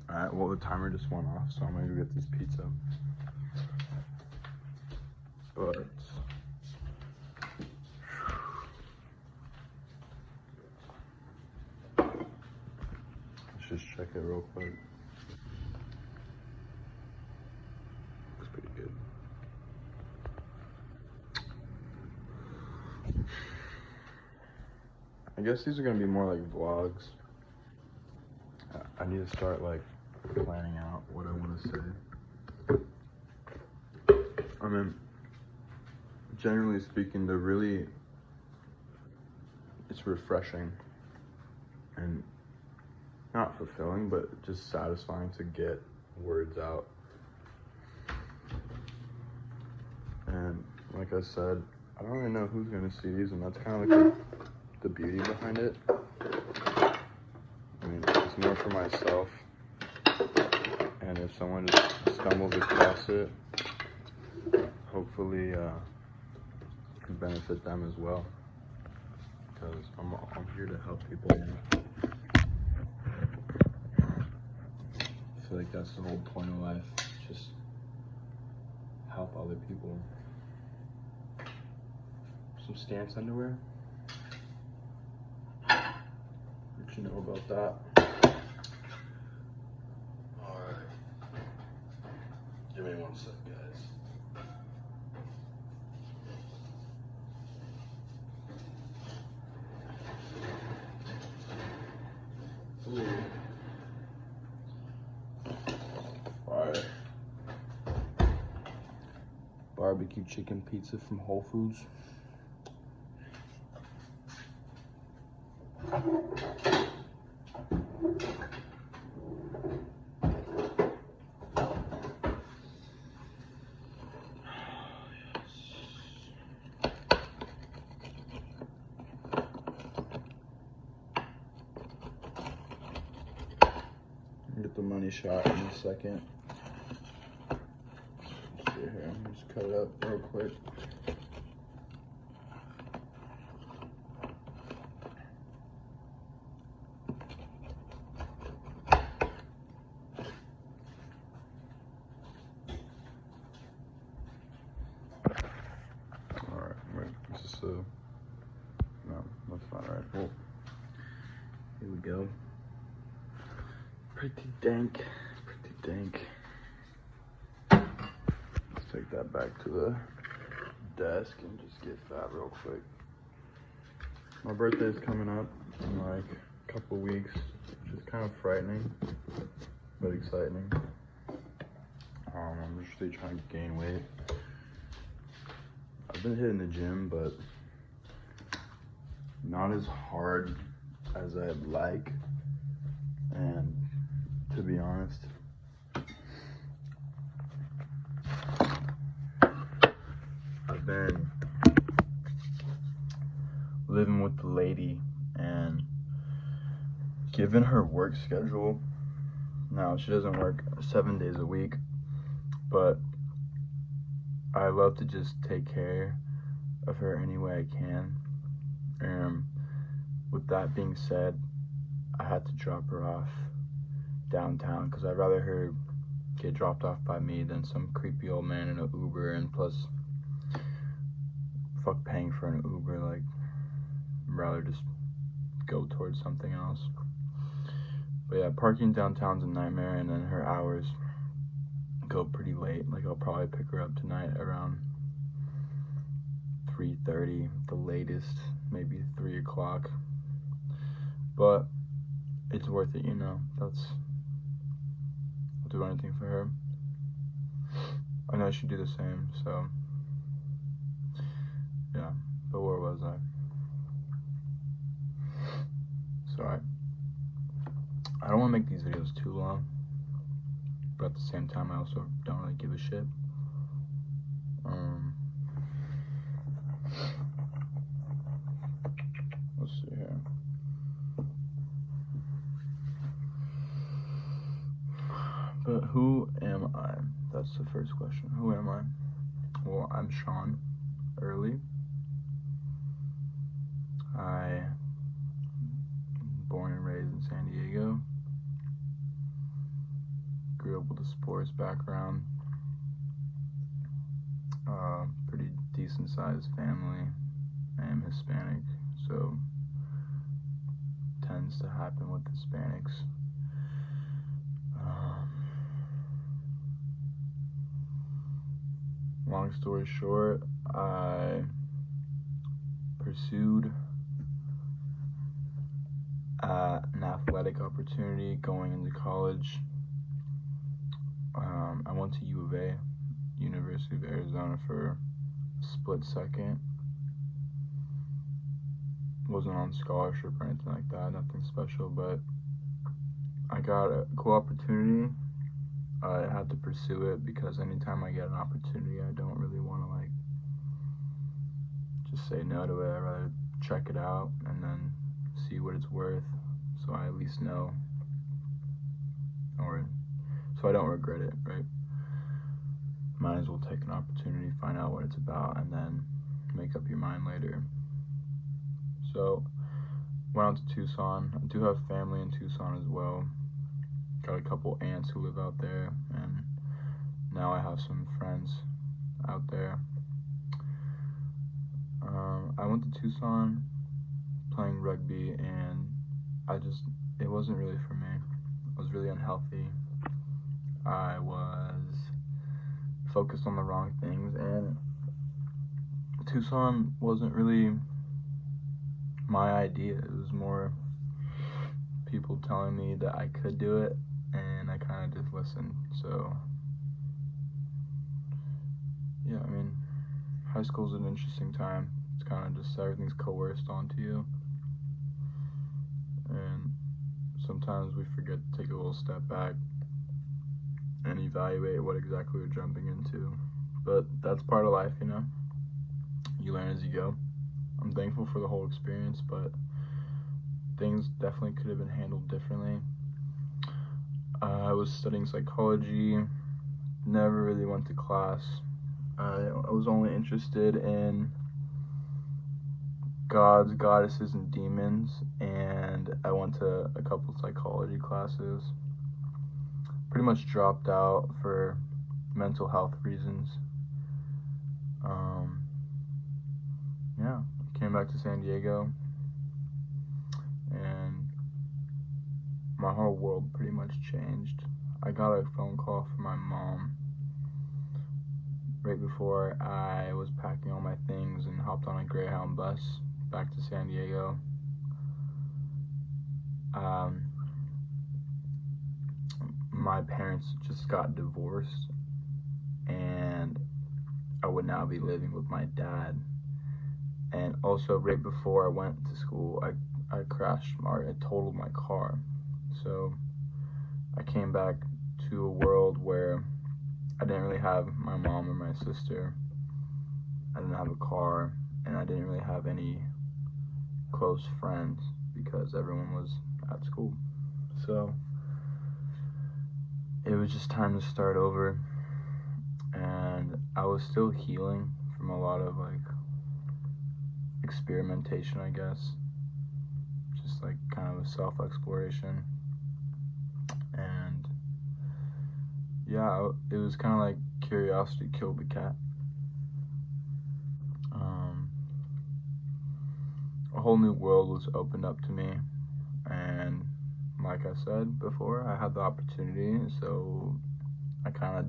Alright, well, the timer just went off, so I'm gonna go get this pizza. But let's just check it real quick. Looks pretty good. I guess these are gonna be more like vlogs. I need to start like planning out what I want to say. I mean, generally speaking, it's refreshing and not fulfilling, but just satisfying to get words out. And like I said, I don't really know who's gonna see these, and that's kind of like the beauty behind it. I mean, it's more for myself, and if someone just stumbles across it, hopefully can benefit them as well, because I'm here to help people. I feel like that's the whole point of life, just help other people. Some Stance underwear. What you know about that? Alright. Give me 1 sec, guys. Ooh. Alright. Barbecue chicken pizza from Whole Foods. Get the money shot in a second. Let's see here, just cut it up real quick. Alright, wait, is this no, that's not right. Well, here we go. Pretty dank, pretty dank. Let's take that back to the desk and just get fat real quick. My birthday's coming up in like a couple weeks, which is kind of frightening, but exciting. I'm usually trying to gain weight. I've been hitting the gym, but not as hard as I'd like. And to be honest, I've been living with the lady, and given her work schedule, now she doesn't work 7 days a week, but I love to just take care of her any way I can. And with that being said, I had to drop her off downtown because I'd rather her get dropped off by me than some creepy old man in an Uber, and plus, fuck paying for an Uber. Like, I'd rather just go towards something else. But yeah, parking downtown's a nightmare, and then her hours go pretty late. Like, I'll probably pick her up tonight around 3:30, the latest, maybe 3 o'clock. But it's worth it, you know. I'll do anything for her. I know she'd do the same, so yeah. But where was I? Sorry. I don't want to make these videos too long, but at the same time, I also don't really give a shit. Let's see here. But who am I? That's the first question. Who am I? Well, I'm Sean Early. I'm born and raised in San Diego. grew up with a sports background. Pretty decent sized family. I am Hispanic, so tends to happen with Hispanics. Long story short, I pursued an athletic opportunity going into college. I went to U of A, University of Arizona, for a split second. Wasn't on scholarship or anything like that, nothing special, but I got a cool opportunity. I had to pursue it because anytime I get an opportunity, I don't really want to like just say no to it. I'd rather check it out and then see what it's worth, so I at least know, or so I don't regret it, right? Might as well take an opportunity, find out what it's about, and then make up your mind later. So, went out to Tucson. I do have family in Tucson as well. Got a couple aunts who live out there, and now I have some friends out there. I went to Tucson playing rugby, and it wasn't really for me. I was really unhealthy. I was focused on the wrong things, and Tucson wasn't really my idea. It was more people telling me that I could do it, and I kind of just listened. So yeah, I mean, high school's an interesting time. It's kind of just everything's coerced onto you, and sometimes we forget to take a little step back and evaluate what exactly we're jumping into. But that's part of life, you know? You learn as you go. I'm thankful for the whole experience, but things definitely could have been handled differently. I was studying psychology, never really went to class. I was only interested in gods, goddesses, and demons, and I went to a couple psychology classes. Pretty much dropped out for mental health reasons. Yeah, came back to San Diego, and my whole world pretty much changed. I got a phone call from my mom right before I was packing all my things and hopped on a Greyhound bus back to San Diego. My parents just got divorced, and I would now be living with my dad. And also, right before I went to school, I crashed, or I totaled my car. So I came back to a world where I didn't really have my mom or my sister. I didn't have a car, and I didn't really have any close friends because everyone was at school. So it was just time to start over, and I was still healing from a lot of like experimentation, I guess, just like kind of a self-exploration. And yeah, it was kind of like curiosity killed the cat. A whole new world was opened up to me, and like I said before, I had the opportunity, so I kind of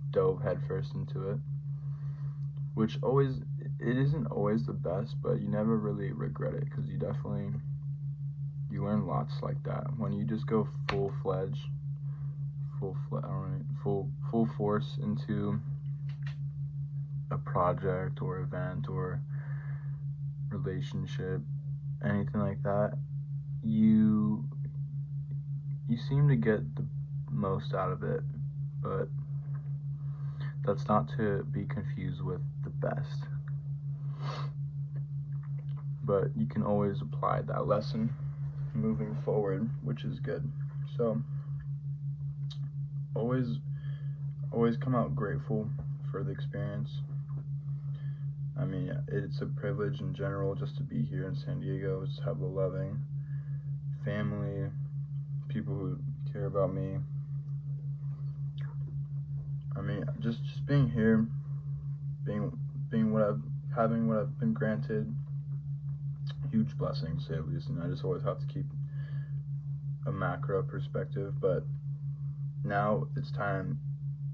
dove headfirst into it, which it isn't always the best, but you never really regret it, because you learn lots like that when you just go full force into a project or event or relationship, anything like that. You seem to get the most out of it, but that's not to be confused with the best. But you can always apply that lesson moving forward, which is good. So always come out grateful for the experience. I mean, it's a privilege in general just to be here in San Diego, just have a loving family, people who care about me, just being here, being what having what I've been granted, huge blessing to say at least. And I just always have to keep a macro perspective, but now it's time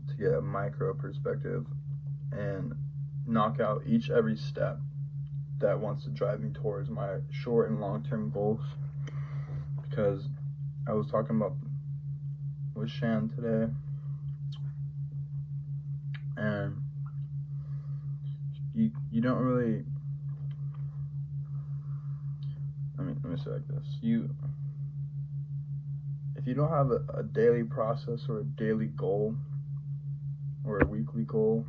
to get a micro perspective and knock out every step that wants to drive me towards my short and long-term goals. Because I was talking about with Shan today, and you don't really, let me say it like this, if you don't have a daily process or a daily goal or a weekly goal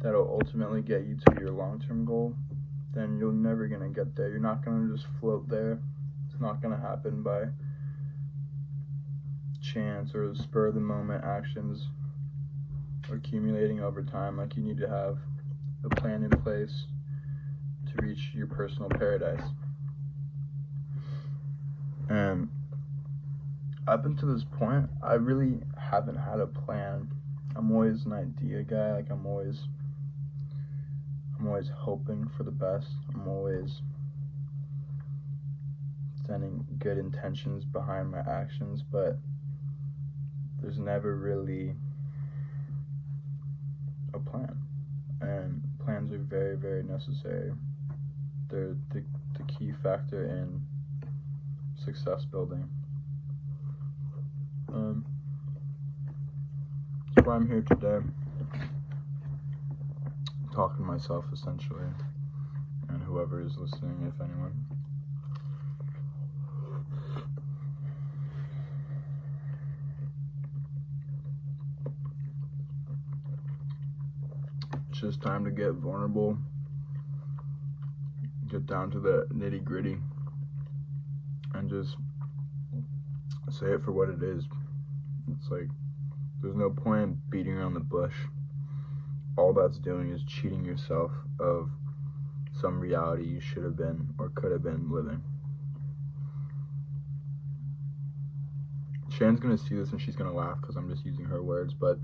that'll ultimately get you to your long-term goal, then you're never gonna get there. You're not gonna just float there. It's not gonna happen by chance or spur of the moment actions accumulating over time. Like, you need to have a plan in place to reach your personal paradise. And up until this point, I really haven't had a plan. I'm always an idea guy. Like, I'm always hoping for the best. I'm always sending good intentions behind my actions, but there's never really a plan. And plans are very, very necessary. They're the key factor in success building. That's why I'm here today, talking to myself essentially, and whoever is listening, if anyone. It's just time to get vulnerable, get down to the nitty-gritty, and just say it for what it is. It's like, there's no point in beating around the bush. All that's doing is cheating yourself of some reality you should have been or could have been living. Shan's gonna see this and she's gonna laugh because I'm just using her words, but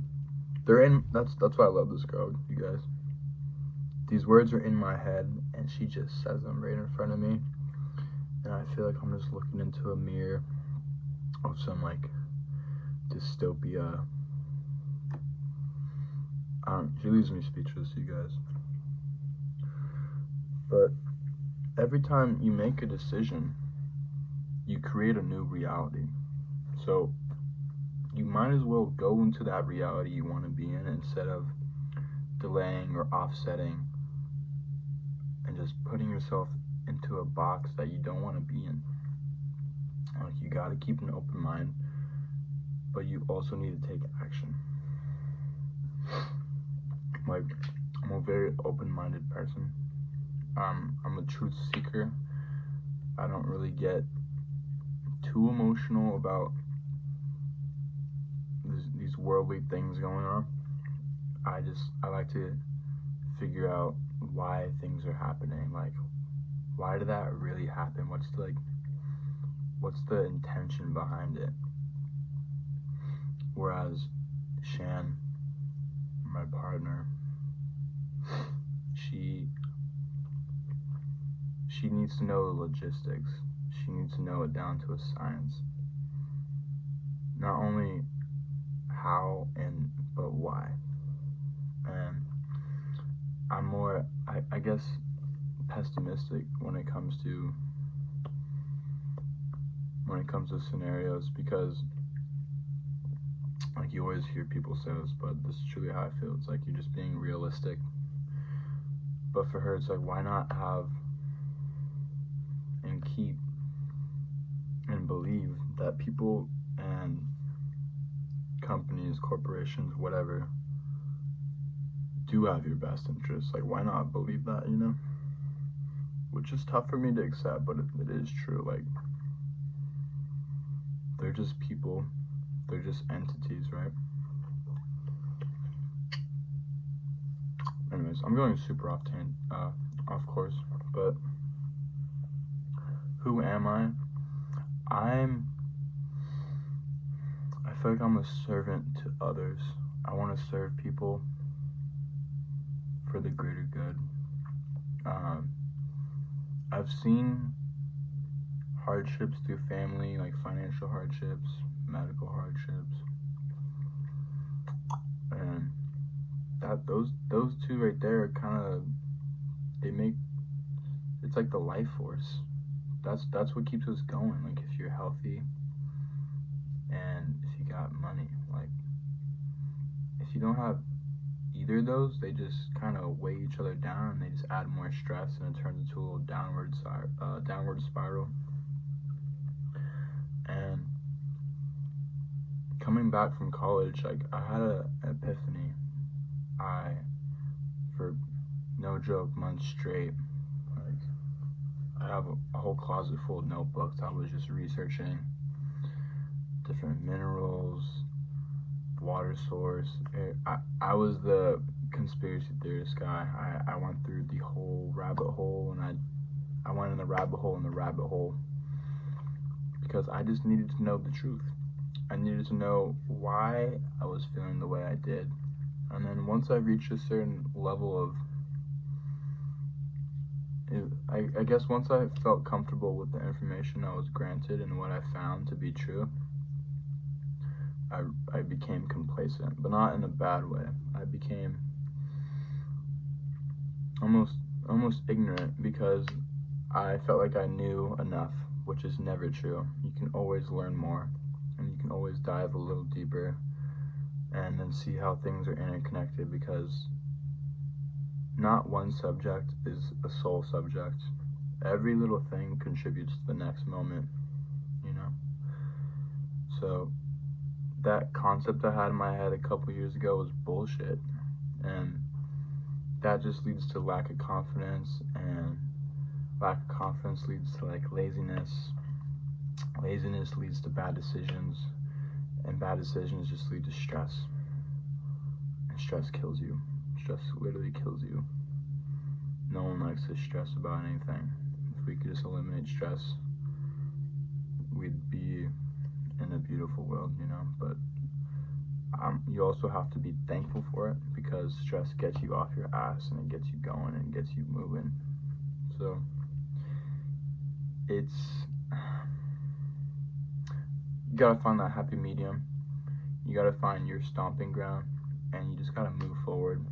that's why I love this girl, you guys. These words are in my head and she just says them right in front of me, and I feel like I'm just looking into a mirror of some like dystopia. She leaves me speechless, you guys. But every time you make a decision, you create a new reality. So you might as well go into that reality you want to be in instead of delaying or offsetting and just putting yourself into a box that you don't want to be in. Like, you got to keep an open mind, but you also need to take action. Like, I'm a very open-minded person. I'm a truth seeker. I don't really get too emotional about these worldly things going on. I like to figure out why things are happening. Like, why did that really happen? What's the intention behind it? Whereas Shan, my partner, she needs to know the logistics. She needs to know it down to a science. Not only how but why. And I'm more, I guess, pessimistic when it comes to scenarios, because like, you always hear people say this, but this is truly how I feel. It's like you're just being realistic. But for her, it's like, why not have and keep and believe that people and companies, corporations, whatever, do have your best interests? Like, why not believe that, you know? Which is tough for me to accept, but it is true. Like, they're just people. They're just entities, right? Anyways, I'm going super off course, but who am I? I feel like I'm a servant to others. I want to serve people for the greater good. I've seen hardships through family, like financial hardships, medical hardships, and those two right there kind of, they make, it's like the life force. That's what keeps us going. Like, if you're healthy and if you got money, like, if you don't have either of those, they just kind of weigh each other down, and they just add more stress, and it turns into a little downward spiral. And coming back from college, like, I had an epiphany. For no joke, months straight, like, I have a whole closet full of notebooks. I was just researching different minerals, water source. I was the conspiracy theorist guy. I went through the whole rabbit hole, and I went in the rabbit hole because I just needed to know the truth. I needed to know why I was feeling the way I did. And then once I reached a certain level of, I guess once I felt comfortable with the information I was granted and what I found to be true, I became complacent, but not in a bad way. I became almost ignorant, because I felt like I knew enough, which is never true. You can always learn more, and you can always dive a little deeper and then see how things are interconnected, because not one subject is a sole subject. Every little thing contributes to the next moment, you know? So that concept I had in my head a couple years ago was bullshit, and that just leads to lack of confidence, and lack of confidence leads to, like, laziness. Laziness leads to bad decisions, and bad decisions just lead to stress, and stress kills you. Stress literally kills you. No one likes to stress about anything. If we could just eliminate stress, we'd be in a beautiful world, you know? But you also have to be thankful for it, because stress gets you off your ass, and it gets you going, and gets you moving. So you gotta find that happy medium. You gotta find your stomping ground, and you just gotta move forward.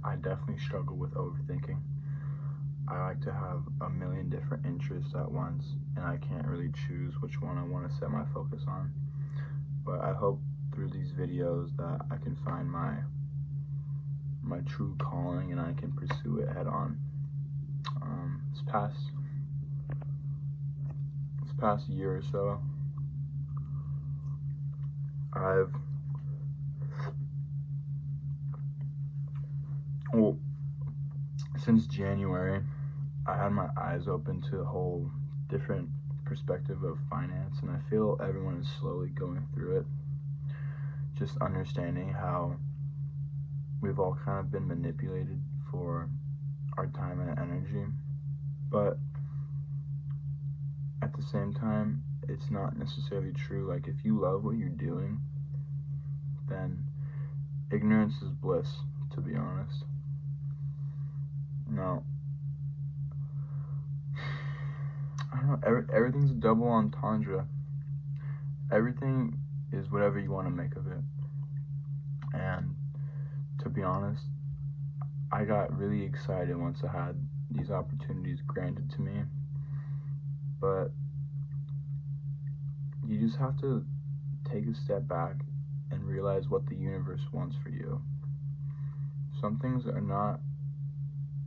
I definitely struggle with overthinking. I like to have a million different interests at once, and I can't really choose which one I want to set my focus on. But I hope through these videos that I can find my true calling, and I can pursue it head on. This past year or so, since January, I had my eyes open to a whole different perspective of finance, and I feel everyone is slowly going through it. Just understanding how we've all kind of been manipulated for our time and energy, but at the same time, it's not necessarily true. Like, if you love what you're doing, then ignorance is bliss, to be honest. No, I don't know, everything's a double entendre. Everything is whatever you want to make of it. And to be honest, I got really excited once I had these opportunities granted to me. But you just have to take a step back and realize what the universe wants for you. Some things are not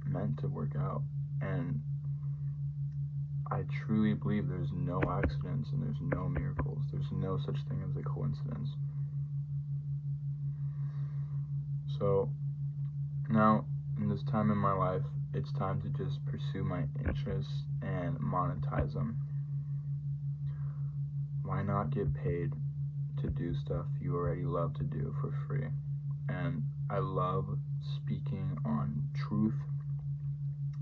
meant to work out, and I truly believe there's no accidents and there's no miracles. There's no such thing as a coincidence. So now, in this time in my life, it's time to just pursue my interests and monetize them. Why not get paid to do stuff you already love to do for free? And I love speaking on truth.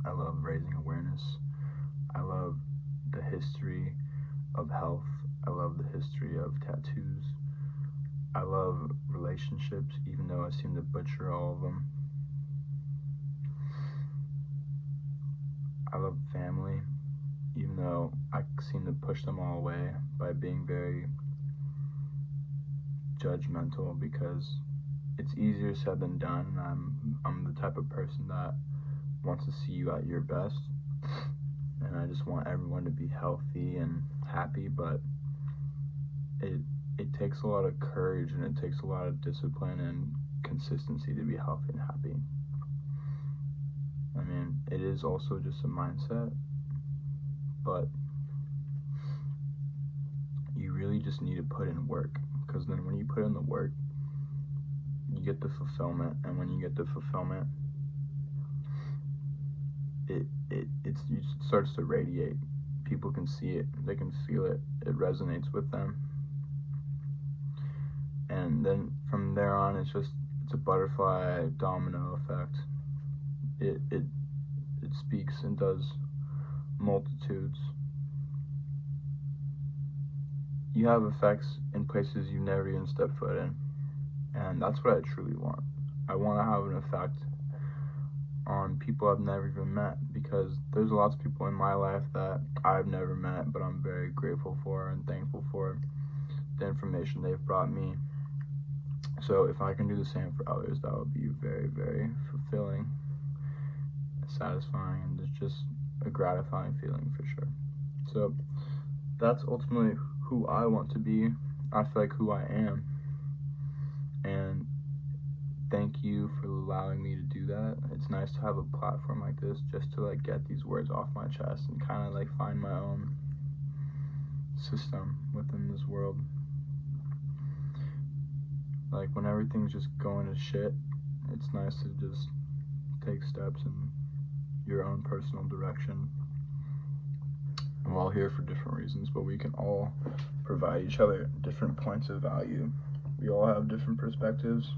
I love raising awareness. I love the history of health. I love the history of tattoos. I love relationships, even though I seem to butcher all of them. I love family, even though I seem to push them all away by being very judgmental, because it's easier said than done. I'm the type of person that wants to see you at your best, and I just want everyone to be healthy and happy, but it takes a lot of courage and it takes a lot of discipline and consistency to be healthy and happy. I mean, it is also just a mindset, but you really just need to put in work, because then when you put in the work, you get the fulfillment, and when you get the fulfillment, it starts to radiate. People can see it, they can feel it, it resonates with them, and then from there on, it's a butterfly domino effect. It speaks and does multitudes. You have effects in places you've never even stepped foot in, and that's what I truly want. I want to have an effect on people I've never even met, because there's lots of people in my life that I've never met, but I'm very grateful for and thankful for the information they've brought me. So if I can do the same for others, that would be very, very fulfilling, satisfying, and it's just a gratifying feeling for sure. So that's ultimately who I want to be. I feel like who I am, and thank you for allowing me to do that. It's nice to have a platform like this just to like get these words off my chest and kind of like find my own system within this world. Like when everything's just going to shit, it's nice to just take steps in your own personal direction. We're all here for different reasons, but we can all provide each other different points of value. We all have different perspectives,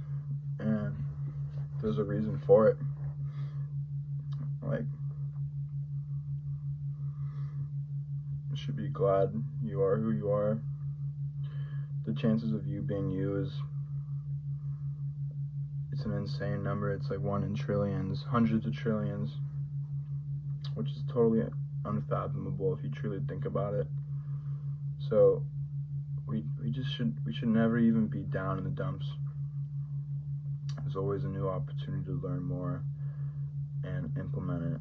and there's a reason for it. Like, you should be glad you are who you are. The chances of you being you it's an insane number. It's like 1 in trillions, hundreds of trillions, which is totally unfathomable if you truly think about it. So we should never even be down in the dumps. There's always a new opportunity to learn more and implement it.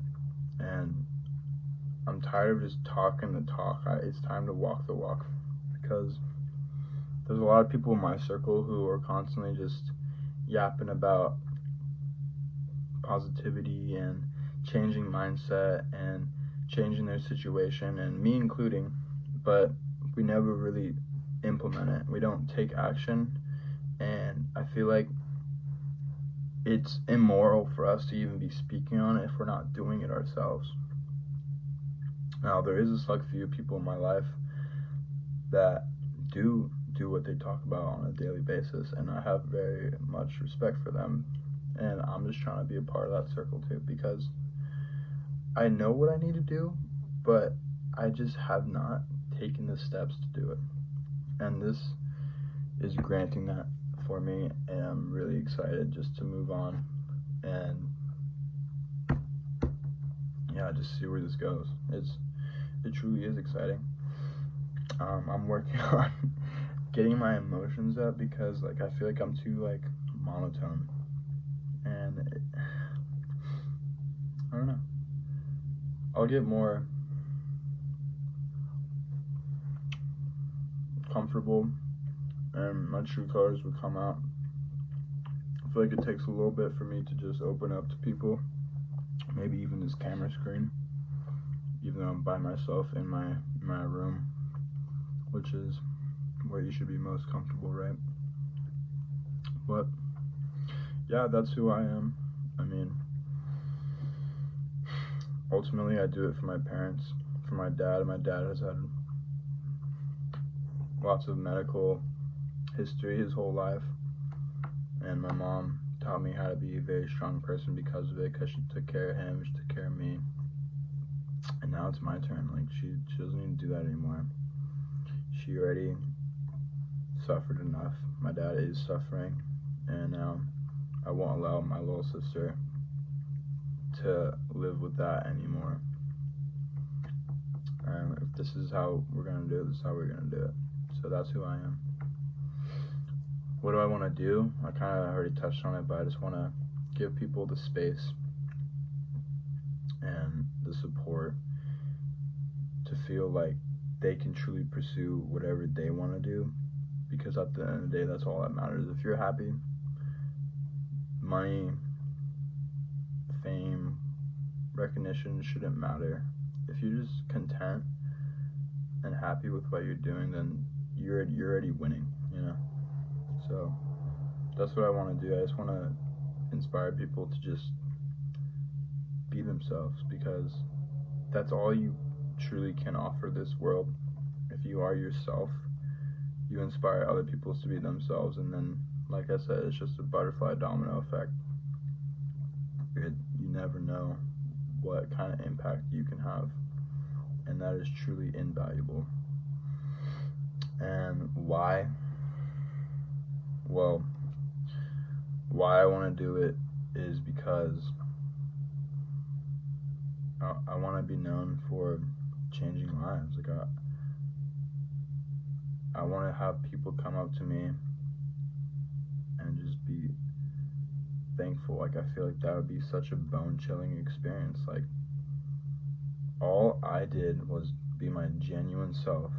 And I'm tired of just talking the talk. It's time to walk the walk, because there's a lot of people in my circle who are constantly just yapping about positivity and changing mindset and changing their situation, and me including, but we never really implement it. We don't take action, and I feel like it's immoral for us to even be speaking on it if we're not doing it ourselves. Now, there is a select few people in my life that do what they talk about on a daily basis, and I have very much respect for them, and I'm just trying to be a part of that circle too, because I know what I need to do, but I just have not taken the steps to do it, and this is granting that for me, and I'm really excited just to move on and just see where this goes. It truly is exciting. I'm working on getting my emotions up, because like I feel like I'm too like monotone, and I don't know. I'll get more comfortable and my true colors will come out. I feel like it takes a little bit for me to just open up to people, maybe even this camera screen, even though I'm by myself in my room, which is where you should be most comfortable, right? But yeah, that's who I am. I mean, ultimately I do it for my parents, for my dad. My dad has had lots of medical history his whole life, and my mom taught me how to be a very strong person because of it, because she took care of him, she took care of me, and now it's my turn. Like, she doesn't need to do that anymore. She already suffered enough. My dad is suffering, and now I won't allow my little sister to live with that anymore. And if this is how we're gonna do it, this is how we're gonna do it. So that's who I am. What do I want to do? I kind of already touched on it, but I just want to give people the space and the support to feel like they can truly pursue whatever they want to do, because at the end of the day, that's all that matters. If you're happy, money, fame, recognition shouldn't matter. If you're just content and happy with what you're doing, then you're already winning, you know? So that's what I want to do. I just want to inspire people to just be themselves, because that's all you truly can offer this world. If you are yourself, you inspire other people to be themselves, and then, like I said, it's just a butterfly domino effect. You never know what kind of impact you can have, and that is truly invaluable. And why? Well, why I want to do it is because I want to be known for changing lives. Like I want to have people come up to me and just be thankful. Like, I feel like that would be such a bone-chilling experience. Like, all I did was be my genuine self,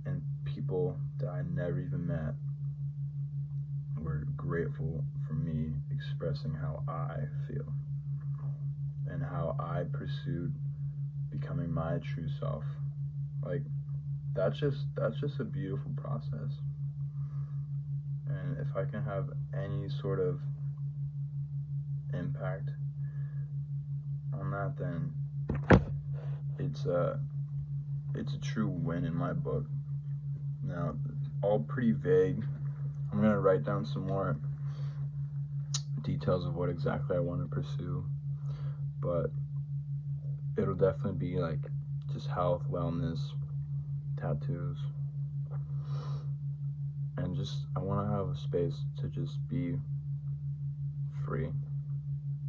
and people that I never even met were grateful for me expressing how I feel and how I pursued becoming my true self. Like, that's just a beautiful process. And if I can have any sort of impact on that, then it's a true win in my book. Now, all pretty vague. I'm gonna write down some more details of what exactly I want to pursue, but it'll definitely be like just health, wellness, tattoos, and just I want to have a space to just be free,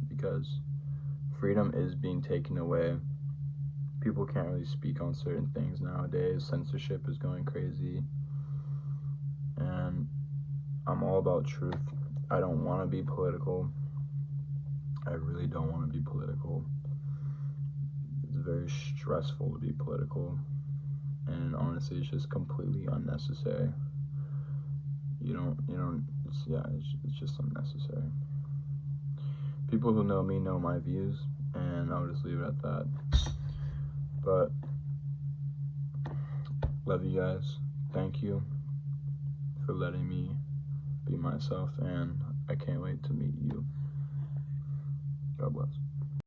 because freedom is being taken away. People can't really speak on certain things nowadays. Censorship is going crazy, and I'm all about truth. I don't want to be political. I really don't want to be political. It's very stressful to be political, and honestly, it's just completely unnecessary. It's just unnecessary. People who know me know my views, and I'll just leave it at that. But love you guys. Thank you for letting me be myself, and I can't wait to meet you. God bless.